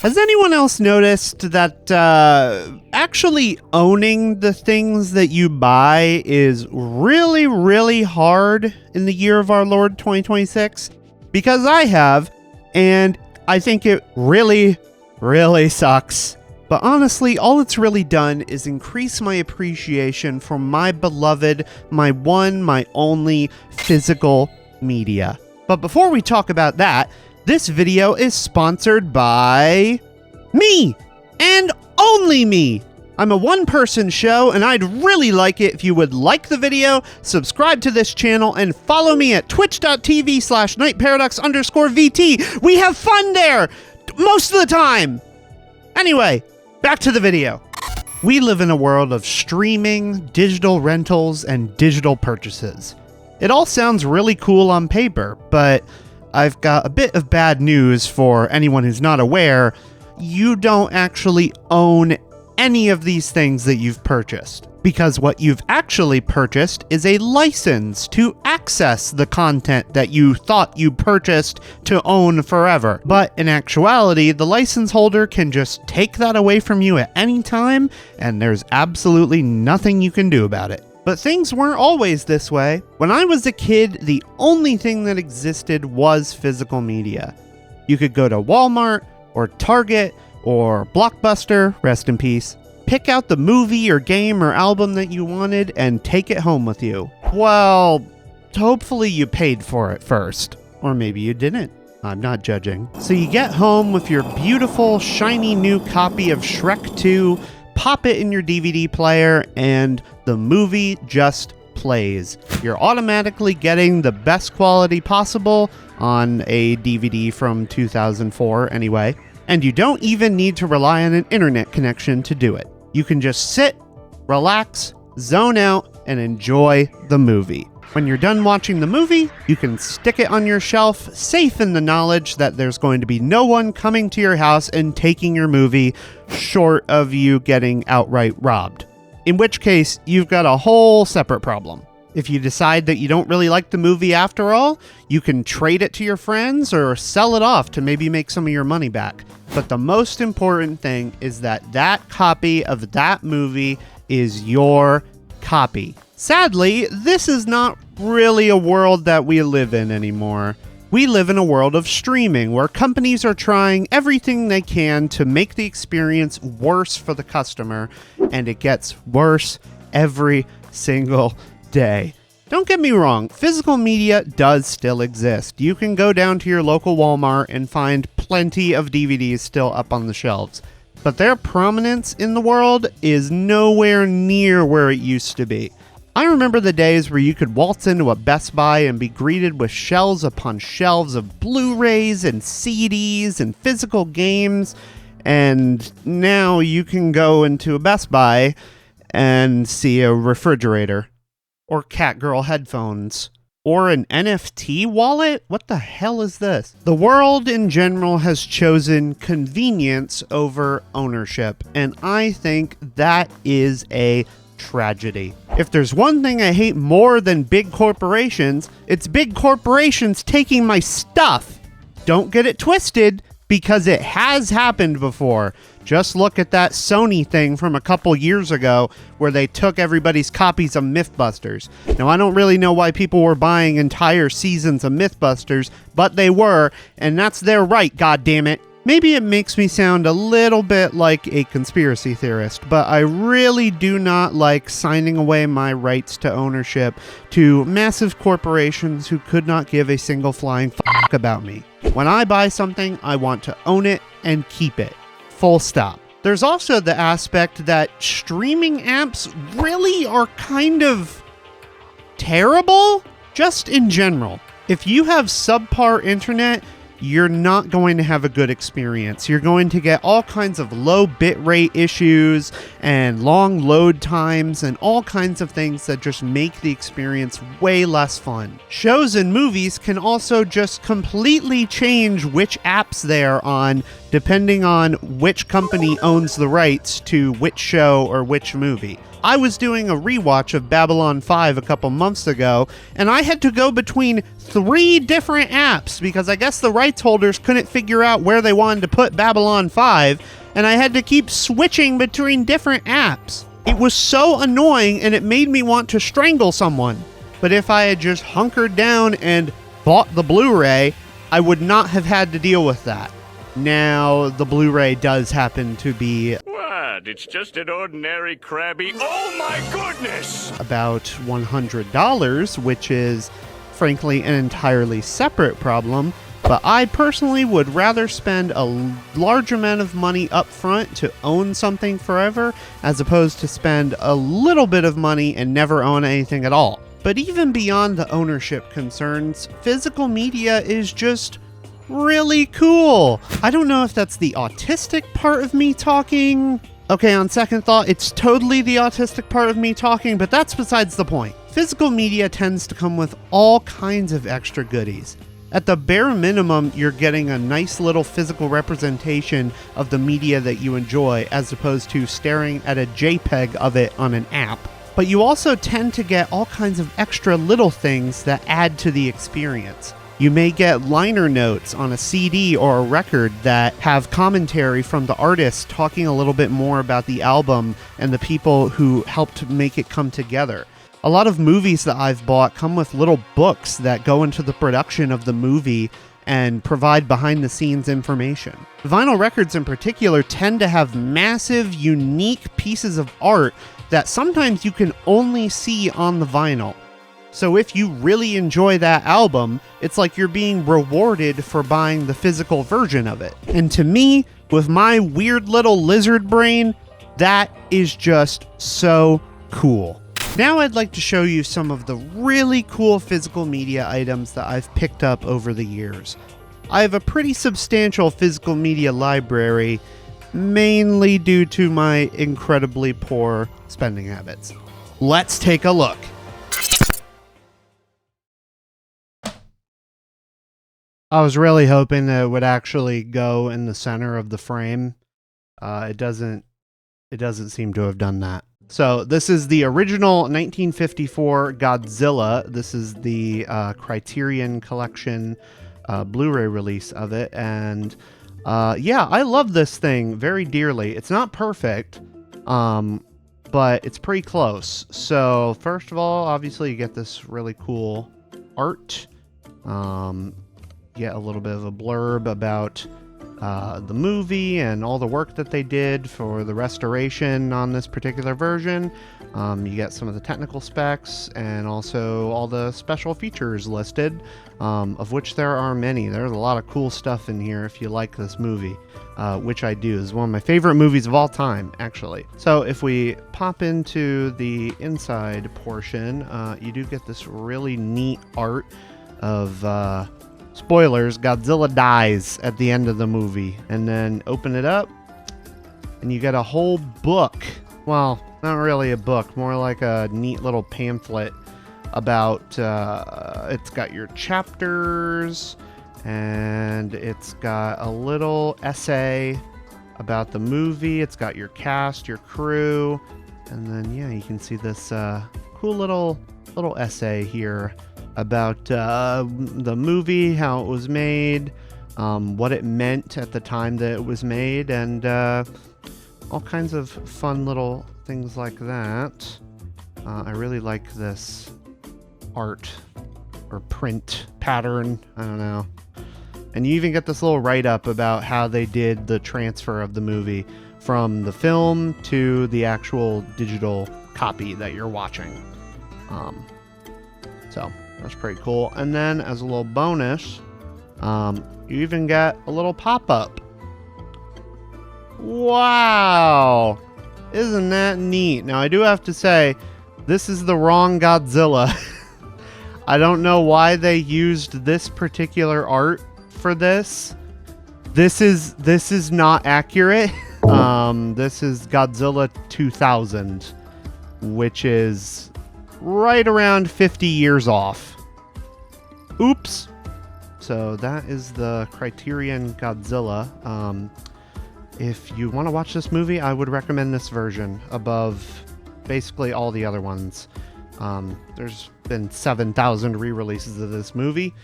Has anyone else noticed that actually owning the things that you buy is really, really hard in the year of our Lord 2026? Because I have, and I think it really, really sucks. But honestly, all it's really done is increase my appreciation for my beloved, my one, my only physical media. But before we talk about that, this video is sponsored by me, and only me. I'm a one-person show, and I'd really like it if you would like the video, subscribe to this channel, and follow me at twitch.tv/NightParadox_VT. We have fun there, most of the time. Anyway, back to the video. We live in a world of streaming, digital rentals, and digital purchases. It all sounds really cool on paper, but I've got a bit of bad news for anyone who's not aware. You don't actually own any of these things that you've purchased, because what you've actually purchased is a license to access the content that you thought you purchased to own forever. But in actuality, the license holder can just take that away from you at any time, and there's absolutely nothing you can do about it. But things weren't always this way. When I was a kid, the only thing that existed was physical media. You could go to Walmart or Target or Blockbuster, rest in peace, pick out the movie or game or album that you wanted and take it home with you. Well, hopefully you paid for it first. Or maybe you didn't. I'm not judging. So you get home with your beautiful, shiny new copy of Shrek 2, pop it in your DVD player, and the movie just plays. You're automatically getting the best quality possible on a DVD from 2004 anyway, and you don't even need to rely on an internet connection to do it. You can just sit, relax, zone out, and enjoy the movie. When you're done watching the movie, you can stick it on your shelf, safe in the knowledge that there's going to be no one coming to your house and taking your movie, short of you getting outright robbed. In which case, you've got a whole separate problem. If you decide that you don't really like the movie after all, you can trade it to your friends or sell it off to maybe make some of your money back. But the most important thing is that that copy of that movie is your copy. Sadly, this is not really a world that we live in anymore. We live in a world of streaming where companies are trying everything they can to make the experience worse for the customer, and it gets worse every single day. Don't get me wrong, physical media does still exist. You can go down to your local Walmart and find plenty of DVDs still up on the shelves, but their prominence in the world is nowhere near where it used to be. I remember the days where you could waltz into a Best Buy and be greeted with shelves upon shelves of Blu-rays and CDs and physical games, and now you can go into a Best Buy and see a refrigerator, or Catgirl headphones, or an NFT wallet? What the hell is this? The world in general has chosen convenience over ownership, and I think that is a tragedy. If there's one thing I hate more than big corporations, it's big corporations taking my stuff. Don't get it twisted, because it has happened before. Just look at that Sony thing from a couple years ago where they took everybody's copies of Mythbusters. Now, I don't really know why people were buying entire seasons of Mythbusters, but they were, and that's their right, goddammit. Maybe it makes me sound a little bit like a conspiracy theorist, but I really do not like signing away my rights to ownership to massive corporations who could not give a single flying fuck about me. When I buy something, I want to own it and keep it. Full stop. There's also the aspect that streaming apps really are kind of terrible, just in general. If you have subpar internet, you're not going to have a good experience. You're going to get all kinds of low bitrate issues and long load times and all kinds of things that just make the experience way less fun. Shows and movies can also just completely change which apps they're on depending on which company owns the rights to which show or which movie. I was doing a rewatch of Babylon 5 a couple months ago, and I had to go between 3 different apps because I guess the rights holders couldn't figure out where they wanted to put Babylon 5, and I had to keep switching between different apps. It was so annoying, and it made me want to strangle someone. But if I had just hunkered down and bought the Blu-ray, I would not have had to deal with that. Now, the Blu-ray does happen to be... What? It's just an ordinary crabby... Oh my goodness! About $100, which is, frankly, an entirely separate problem. But I personally would rather spend a large amount of money up front to own something forever, as opposed to spend a little bit of money and never own anything at all. But even beyond the ownership concerns, physical media is just really cool. I don't know if that's the autistic part of me talking. Okay, on second thought, it's totally the autistic part of me talking, but that's besides the point. Physical media tends to come with all kinds of extra goodies. At the bare minimum, you're getting a nice little physical representation of the media that you enjoy, as opposed to staring at a JPEG of it on an app. But you also tend to get all kinds of extra little things that add to the experience. You may get liner notes on a CD or a record that have commentary from the artist talking a little bit more about the album and the people who helped make it come together. A lot of movies that I've bought come with little books that go into the production of the movie and provide behind-the-scenes information. Vinyl records in particular tend to have massive, unique pieces of art that sometimes you can only see on the vinyl. So if you really enjoy that album, it's like you're being rewarded for buying the physical version of it. And to me, with my weird little lizard brain, that is just so cool. Now I'd like to show you some of the really cool physical media items that I've picked up over the years. I have a pretty substantial physical media library, mainly due to my incredibly poor spending habits. Let's take a look. I was really hoping that it would actually go in the center of the frame. It doesn't seem to have done that. So this is the original 1954 Godzilla. This is the Criterion Collection Blu-ray release of it. And yeah, I love this thing very dearly. It's not perfect, but it's pretty close. So first of all, obviously you get this really cool art. Get a little bit of a blurb about the movie and all the work that they did for the restoration on this particular version. You get some of the technical specs and also all the special features listed, of which there are many. There's a lot of cool stuff in here if you like this movie, which I do. It's one of my favorite movies of all time, actually. So if we pop into the inside portion, you do get this really neat art of... spoilers, Godzilla dies at the end of the movie. And then open it up, and you get a whole book. Well, not really a book, more like a neat little pamphlet about, it's got your chapters, and it's got a little essay about the movie. It's got your cast, your crew, and then, yeah, you can see this cool little essay here about the movie, how it was made, what it meant at the time that it was made, and all kinds of fun little things like that. I really like this art or print pattern. I don't know. And you even get this little write-up about how they did the transfer of the movie from the film to the actual digital copy that you're watching. So that's pretty cool. And then as a little bonus, you even get a little pop-up. Wow! Isn't that neat? Now I do have to say, this is the wrong Godzilla. I don't know why they used this particular art for this. This is not accurate. This is Godzilla 2000, which is right around 50 years off. Oops. So that is the Criterion Godzilla. If you want to watch this movie, I would recommend this version above basically all the other ones. There's been 7,000 re-releases of this movie.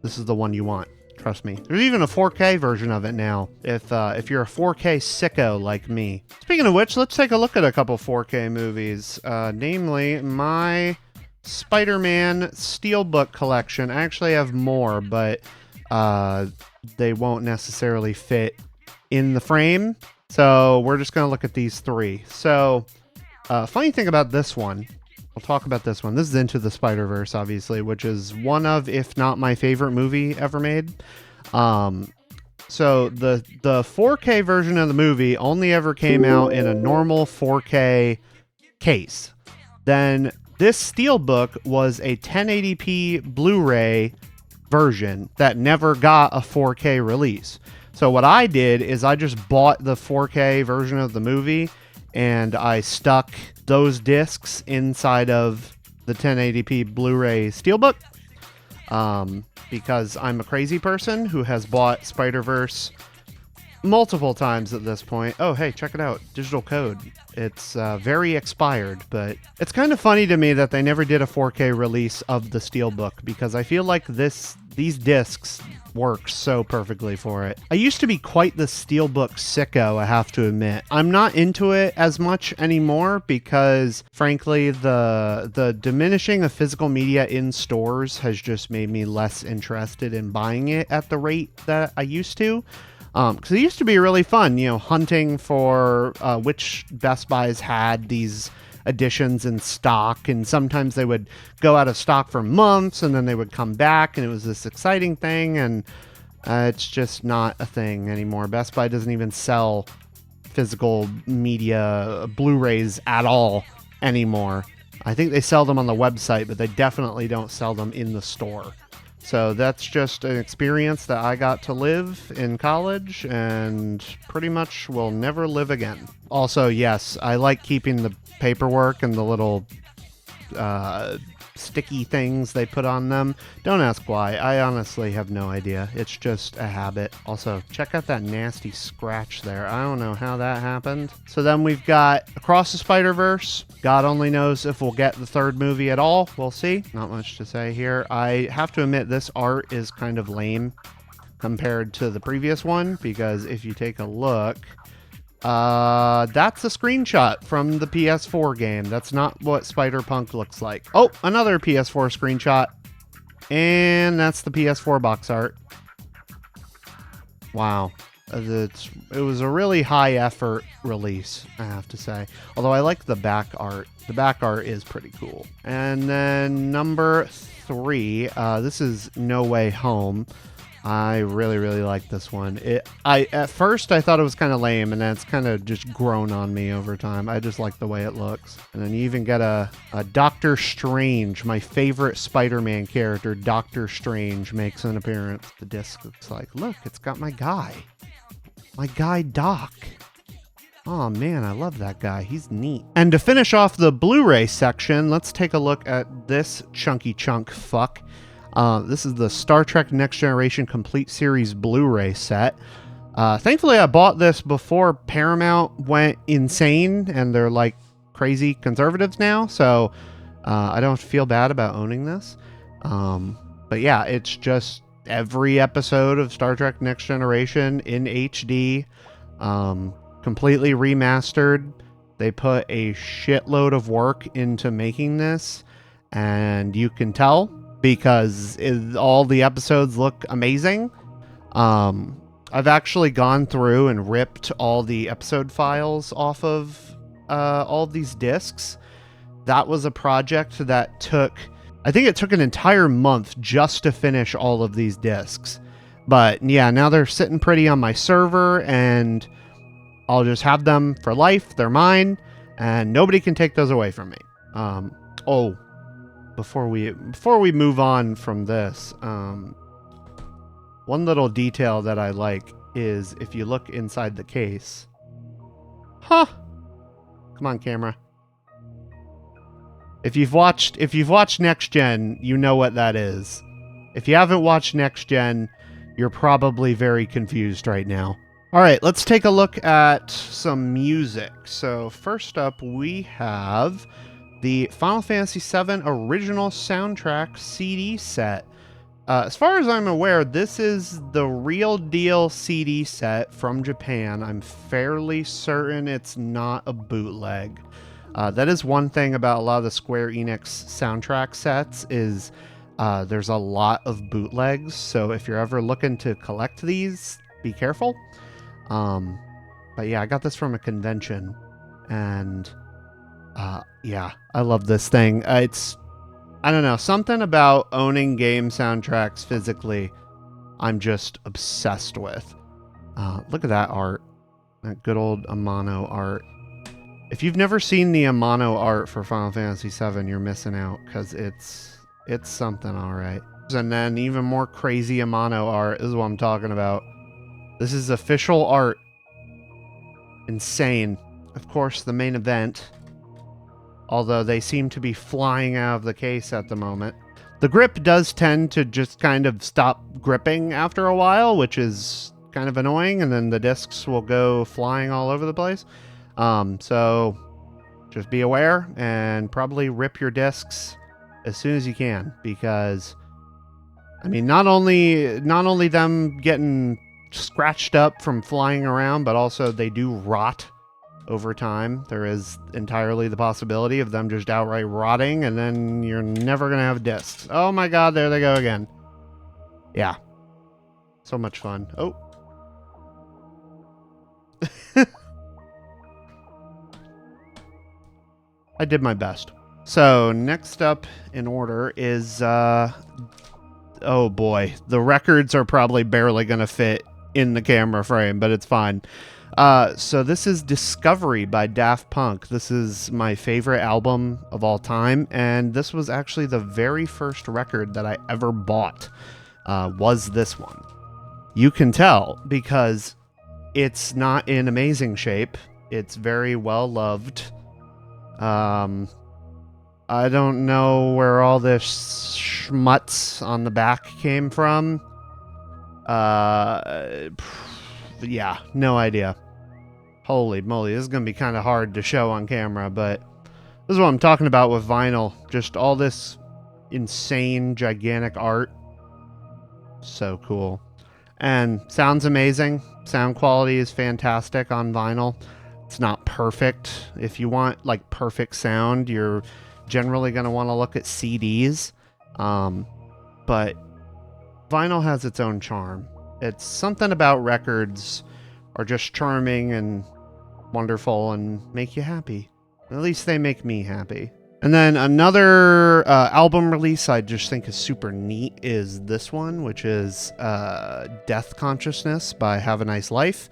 This is the one you want. Trust me. There's even a 4K version of it now, if you're a 4K sicko like me. Speaking of which, let's take a look at a couple 4K movies. Namely, my Spider-Man Steelbook collection. I actually have more, but they won't necessarily fit in the frame. So we're just going to look at these three. So, funny thing about this one, we'll talk about this one. This is Into the Spider-Verse, obviously, which is one of, if not my favorite movie ever made. So the 4K version of the movie only ever came out in a normal 4K case. Then this Steelbook was a 1080p Blu-ray version that never got a 4K release. So what I did is I just bought the 4K version of the movie and I stuck those discs inside of the 1080p Blu-ray Steelbook, because I'm a crazy person who has bought Spider-Verse multiple times at this point. Oh, hey, check it out. Digital code. It's very expired, but it's kind of funny to me that they never did a 4K release of the Steelbook, because I feel like these discs work so perfectly for it. I used to be quite the Steelbook sicko, I have to admit. I'm not into it as much anymore because, frankly, the diminishing of physical media in stores has just made me less interested in buying it at the rate that I used to. Because it used to be really fun, hunting for which Best Buys had these editions in stock, and sometimes they would go out of stock for months and then they would come back, and it was this exciting thing, and it's just not a thing anymore. Best Buy doesn't even sell physical media Blu-rays at all anymore. I think they sell them on the website, but they definitely don't sell them in the store. So that's just an experience that I got to live in college and pretty much will never live again. Also, yes, I like keeping the paperwork and the little sticky things they put on them. Don't ask why. I honestly have no idea. It's just a habit. Also, check out that nasty scratch there. I don't know how that happened. So then we've got Across the Spider-Verse. God only knows if we'll get the third movie at all. We'll see. Not much to say here. I have to admit, this art is kind of lame compared to the previous one, because if you take a look, that's a screenshot from the PS4 game. That's not what Spider-Punk looks like. Oh, another PS4 screenshot. And that's the PS4 box art. Wow. It was a really high effort release, I have to say. Although I like the back art. The back art is pretty cool. And then number 3, this is No Way Home. I really, really like this one. At first I thought it was kind of lame, and then it's kind of just grown on me over time. I just like the way it looks. And then you even get a Doctor Strange, my favorite Spider-Man character, Doctor Strange, makes an appearance. The disc looks like, look, it's got my guy. My guy Doc. Oh man, I love that guy. He's neat. And to finish off the Blu-ray section, let's take a look at this chunky chunk fuck. This is the Star Trek Next Generation Complete Series Blu-ray set. Thankfully, I bought this before Paramount went insane, and they're like crazy conservatives now, so I don't feel bad about owning this. But yeah, it's just every episode of Star Trek Next Generation in HD, completely remastered. They put a shitload of work into making this, and you can tell because all the episodes look amazing. I've actually gone through and ripped all the episode files off of all of these discs. That was a project that took, I think it took an entire month just to finish all of these discs. But yeah, now they're sitting pretty on my server, and I'll just have them for life. They're mine, and nobody can take those away from me. Oh, before we move on from this, one little detail that I like is if you look inside the case. Huh. Come on, camera. If you've watched Next Gen, you know what that is. If you haven't watched Next Gen, you're probably very confused right now. All right, let's take a look at some music. So first up, we have the Final Fantasy VII original soundtrack CD set. As far as I'm aware, this is the real deal CD set from Japan. I'm fairly certain it's not a bootleg. That is one thing about a lot of the Square Enix soundtrack sets is there's a lot of bootlegs. So if you're ever looking to collect these, be careful. But yeah, I got this from a convention, and yeah, I love this thing. I don't know, something about owning game soundtracks physically, I'm just obsessed with. Look at that art. That good old Amano art. If you've never seen the Amano art for Final Fantasy VII, you're missing out, because it's something alright. And then even more crazy Amano art is what I'm talking about. This is official art. Insane. Of course, the main event. Although they seem to be flying out of the case at the moment. The grip does tend to just kind of stop gripping after a while, which is kind of annoying, and then the discs will go flying all over the place. So just be aware and probably rip your discs as soon as you can, because I mean, not only them getting scratched up from flying around, but also they do rot over time. There is entirely the possibility of them just outright rotting, and then you're never gonna have discs. Oh my god, there they go again. Yeah. So much fun. Oh. I did my best. So, next up in order is, oh boy. The records are probably barely gonna fit in the camera frame, but it's fine. So this is Discovery by Daft Punk. This is my favorite album of all time, and this was actually the very first record that I ever bought, was this one. You can tell because it's not in amazing shape. It's very well loved. I don't know where all this schmutz on the back came from. Yeah, no idea. Holy moly, this is going to be kind of hard to show on camera, but this is what I'm talking about with vinyl. Just all this insane, gigantic art. So cool. And sounds amazing. Sound quality is fantastic on vinyl. It's not perfect. If you want like perfect sound, you're generally going to want to look at CDs. But vinyl has its own charm. It's something about records are just charming and wonderful and make you happy. At least they make me happy. And then another album release I just think is super neat is this one, which is Death Consciousness by Have a Nice Life.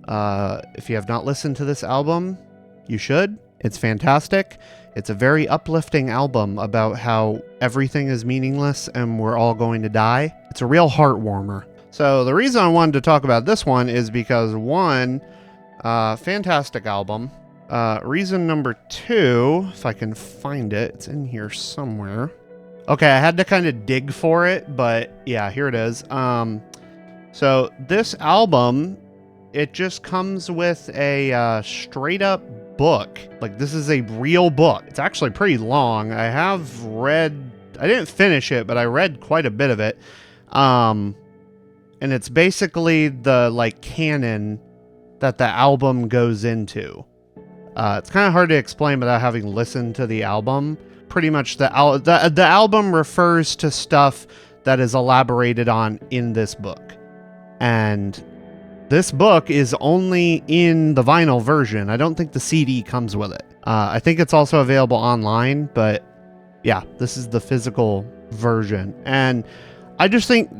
If you have not listened to this album, you should. It's fantastic. It's a very uplifting album about how everything is meaningless and we're all going to die. It's a real heart warmer. So the reason I wanted to talk about this one is because one, fantastic album. Reason number two, if I can find it, it's in here somewhere. Okay, I had to kind of dig for it, but yeah, here it is. So this album, it just comes with a straight up book. Like, this is a real book. It's actually pretty long. I didn't finish it, but I read quite a bit of it. And it's basically the like canon that the album goes into. It's kind of hard to explain without having listened to the album. Pretty much the album refers to stuff that is elaborated on in this book. And this book is only in the vinyl version. I don't think the CD comes with it. I think it's also available online, but yeah, this is the physical version. And I just think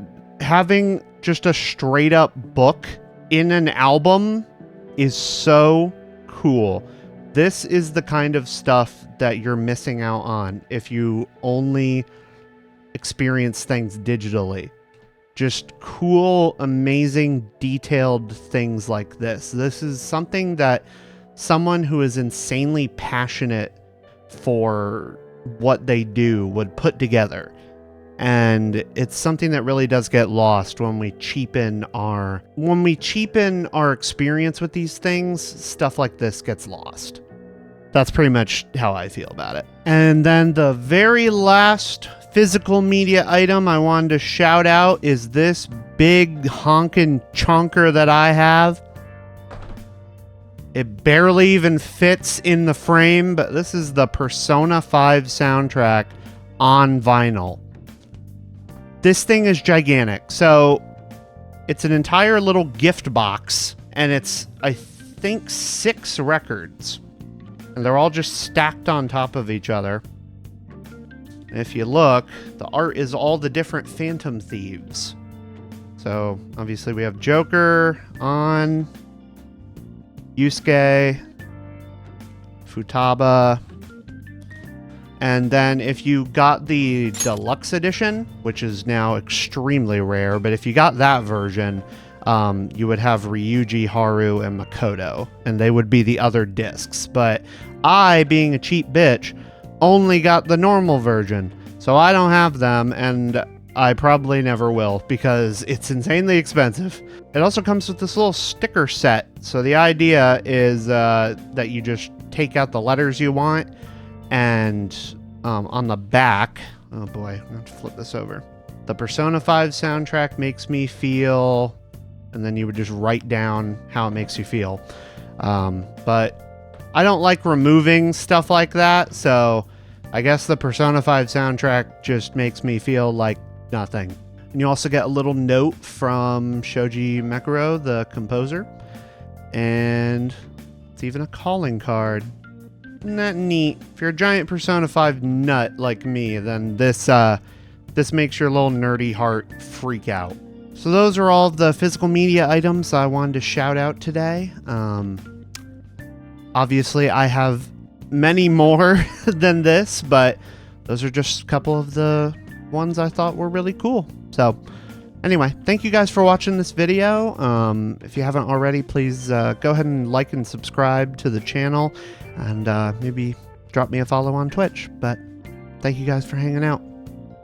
having just a straight up book in an album is so cool. This is the kind of stuff that you're missing out on if you only experience things digitally. Just cool, amazing, detailed things like this. This is something that someone who is insanely passionate for what they do would put together. And it's something that really does get lost when we cheapen our experience with these things. Stuff like this gets lost. That's pretty much how I feel about it. And then the very last physical media item I wanted to shout out is this big honkin' chunker that I have. It barely even fits in the frame, but this is the Persona 5 soundtrack on vinyl. This thing is gigantic. So it's an entire little gift box, and it's, I think, 6 records. And they're all just stacked on top of each other. And if you look, the art is all the different Phantom Thieves. So obviously we have Joker, On, Yusuke, Futaba. And then if you got the deluxe edition, which is now extremely rare, but if you got that version, you would have Ryuji, Haru, and Makoto, and they would be the other discs. But I, being a cheap bitch, only got the normal version, so I don't have them, and I probably never will, because it's insanely expensive. It also comes with this little sticker set, so the idea is that you just take out the letters you want, and on the back, oh boy, I'm going to flip this over. The Persona 5 soundtrack makes me feel, and then you would just write down how it makes you feel. But I don't like removing stuff like that, so I guess the Persona 5 soundtrack just makes me feel like nothing. And you also get a little note from Shoji Mekuro, the composer, and it's even a calling card. Isn't that neat? If you're a giant Persona 5 nut like me, then this makes your little nerdy heart freak out. So those are all the physical media items I wanted to shout out today. Obviously, I have many more than this, but those are just a couple of the ones I thought were really cool. So anyway, thank you guys for watching this video. If you haven't already, please go ahead and like and subscribe to the channel, and maybe drop me a follow on Twitch. But thank you guys for hanging out.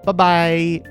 Bye-bye.